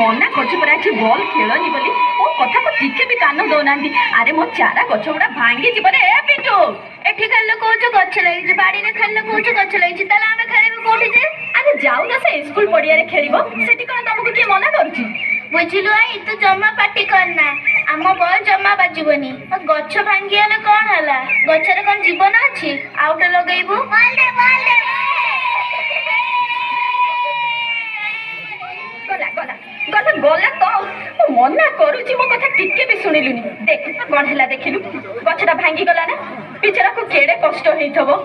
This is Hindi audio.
मना करछि पर आज बॉल खेलनी बोली ओ कथा को टिके भी कान दौना। अरे मो चारा गछ गुड़ा भांगी जीव रे पिंटू। एठी खेल कौच गछ लगी बाड़ी रे खेल कौच गछ लगी ताले आमे खेलिबो कोठी जे। अरे जाऊ ना से स्कूल पड़िया रे खेलिबो सेठी कोन तुमको के मना करछि। बुझिलु आई तू जम्मा पार्टी करना आम बॉल जम्मा बाजिबनी। गछ भांगी हले कोन हला गछरे कोन जीवन अछि आउट लगेइबू बॉल दे गला गला गला गला तो मना करूछि मो कथा टिके भी सुनिलुनी। देख कोन हला देखिलु गछटा भांगी गला ना बिचारा को केड़े कष्ट हेइथबो।